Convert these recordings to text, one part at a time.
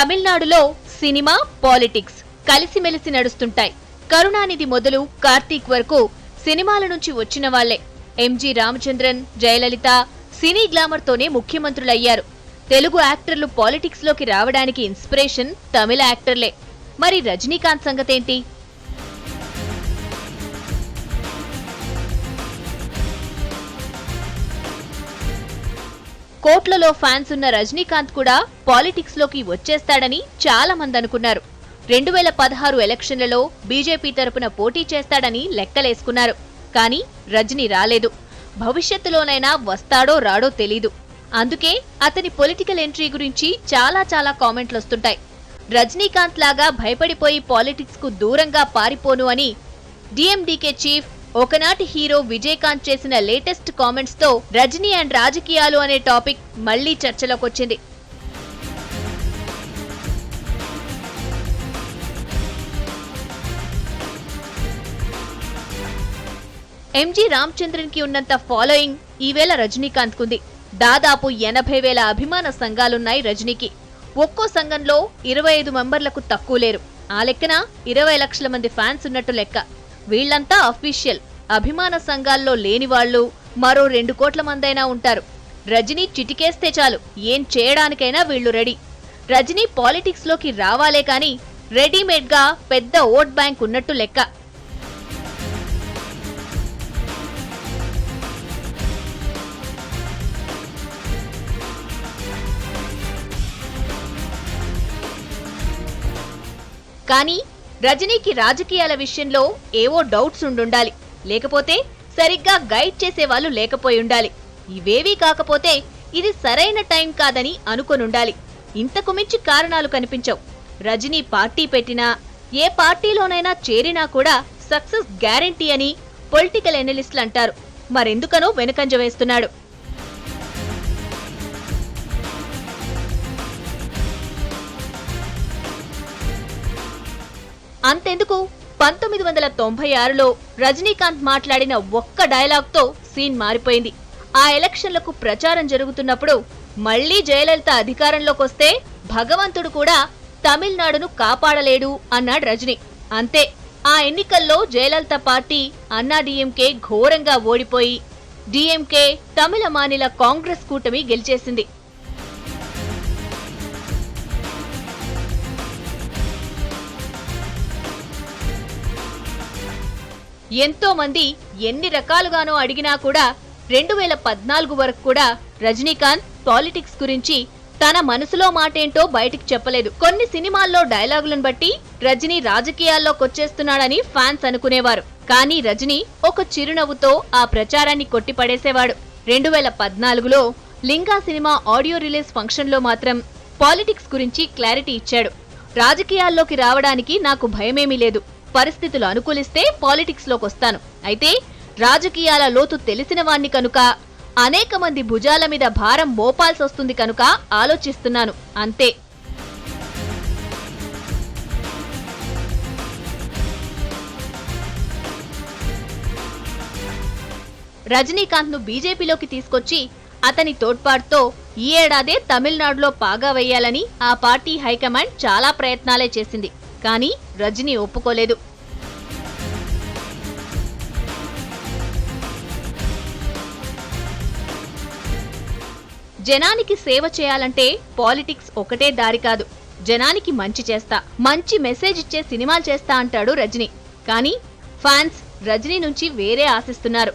తమిళనాడులో cinema, politics కలిసిమెలిసి నడుస్తుంటాయి. కరుణానిధి మొదలు కార్తీక్ వరకు సినిమాల నుంచి వచ్చిన వాళ్లే. MG Ramachandran, Jayalalitha cine glamour తోనే ముఖ్యమంత్రులయ్యారు. తెలుగు యాక్టర్లు పాలిటిక్స్ లోకి రావడానికి ఇన్స్పిరేషన్ తమిళ యాక్టర్లే. మరి రజనీకాంత్ సంగతేంటి? కోట్లలో ఫ్యాన్స్ ఉన్న రజనీకాంత్ కూడా పాలిటిక్స్ లోకి వచ్చేస్తాడని చాలా మంది అనుకున్నారు. 2016 ఎలక్షన్లలో బీజేపీ తరపున పోటీ చేస్తాడని లెక్కలేసుకున్నారు. కానీ రజనీ రాలేదు. భవిష్యత్తులోనైనా వస్తాడో రాడో తెలీదు. అందుకే అతని పొలిటికల్ ఎంట్రీ గురించి చాలా కామెంట్లొస్తుంటాయి. రజనీకాంత్ లాగా భయపడిపోయి పాలిటిక్స్ కు దూరంగా పారిపోను అని డిఎండికే చీఫ్, ఒకనాటి హీరో విజయకాంత్ చేసిన లేటెస్ట్ కామెంట్స్ తో రజనీ అండ్ రాజకీయాలు అనే టాపిక్ మళ్లీ చర్చలోకొచ్చింది. ఎంజి రామచంద్రన్ కి ఉన్నంత ఫాలోయింగ్ ఈవేళ రజనీకాంత్ కుంది. దాదాపు 80,000 అభిమాన సంఘాలున్నాయి రజనీకి. ఒక్కో సంఘంలో 25 మెంబర్లకు తక్కువ లేరు. ఆ లెక్కన 20 లక్షల మంది ఫ్యాన్స్ ఉన్నట్టు లెక్క. వీళ్లంతా అఫీషియల్. అభిమాన సంఘాల్లో లేని వాళ్లు మరో 2 కోట్ల మందైనా ఉంటారు. రజనీ చిటికేస్తే చాలు ఏం చేయడానికైనా వీళ్లు రెడీ. రజనీ పాలిటిక్స్ లోకి రావాలే కాని రెడీమేడ్ గా పెద్ద ఓట్ బ్యాంక్ ఉన్నట్టు లెక్క. కానీ రజనీకి రాజకీయాల విషయంలో ఏవో డౌట్స్ ఉండుండాలి. లేకపోతే సరిగ్గా గైడ్ చేసేవాళ్లు లేకపోయుండాలి. ఇవేవీ కాకపోతే ఇది సరైన టైం కాదని అనుకొనుండాలి. ఇంతకు మించి కారణాలు కనిపించవు. రజనీ పార్టీ పెట్టినా, ఏ పార్టీలోనైనా చేరినా కూడా సక్సెస్ గ్యారెంటీ అని పొలిటికల్ ఎనలిస్టులు అంటారు. మరెందుకనో వెనుకంజ వేస్తున్నాడు. అంతెందుకు, 1996లో రజనీకాంత్ మాట్లాడిన ఒక్క డైలాగ్తో సీన్ మారిపోయింది. ఆ ఎలక్షన్లకు ప్రచారం జరుగుతున్నప్పుడు మళ్లీ జయలలిత అధికారంలోకొస్తే భగవంతుడు కూడా తమిళనాడును కాపాడలేడు అన్నాడు రజనీ. అంతే, ఆ ఎన్నికల్లో జయలలిత పార్టీ అన్నాడీఎంకే ఘోరంగా ఓడిపోయి డీఎంకే తమిళ మానిల కాంగ్రెస్ కూటమి గెలిచేసింది. ఎంతో మంది ఎన్ని రకాలుగానో అడిగినా కూడా 2014 వరకు కూడా రజనీకాంత్ పాలిటిక్స్ గురించి తన మనసులో మాటేంటో బయటికి చెప్పలేదు. కొన్ని సినిమాల్లో డైలాగులను బట్టి రజనీ రాజకీయాల్లోకొచ్చేస్తున్నాడని ఫ్యాన్స్ అనుకునేవారు. కానీ రజనీ ఒక చిరునవ్వుతో ఆ ప్రచారాన్ని కొట్టిపడేసేవాడు. 2014లో లింగా సినిమా ఆడియో రిలీజ్ ఫంక్షన్ లో మాత్రం పాలిటిక్స్ గురించి క్లారిటీ ఇచ్చాడు. రాజకీయాల్లోకి రావడానికి నాకు భయమేమీ లేదు. పరిస్థితులు అనుకూలిస్తే పాలిటిక్స్ లోకొస్తాను. అయితే రాజకీయాల లోతు తెలిసిన వాణ్ణి కనుక అనేక మంది భుజాల మీద భారం మోపాల్సొస్తుంది కనుక ఆలోచిస్తున్నాను, అంతే. రజనీకాంత్ ను బీజేపీలోకి తీసుకొచ్చి అతని తోడ్పాటుతో ఈ ఏడాదే తమిళనాడులో పాగా వేయాలని ఆ పార్టీ హైకమాండ్ చాలా ప్రయత్నాలే చేసింది. కానీ రజనీ ఒప్పుకోలేదు. జనానికి సేవ చేయాలంటే పాలిటిక్స్ ఒకటే దారి కాదు. జనానికి మంచి చేస్తా, మంచి మెసేజ్ ఇచ్చే సినిమాలు చేస్తా అంటాడు రజనీ. కానీ ఫ్యాన్స్ రజనీ నుంచి వేరే ఆశిస్తున్నారు.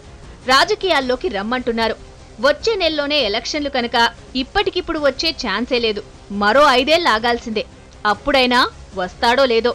రాజకీయాల్లోకి రమ్మంటున్నారు. వచ్చే నెలలోనే ఎలక్షన్లు కనుక ఇప్పటికిప్పుడు వచ్చే ఛాన్సే లేదు. మరో 5 ఏళ్లు ఆగాల్సిందే. అప్పుడైనా వస్తాడో లేదో.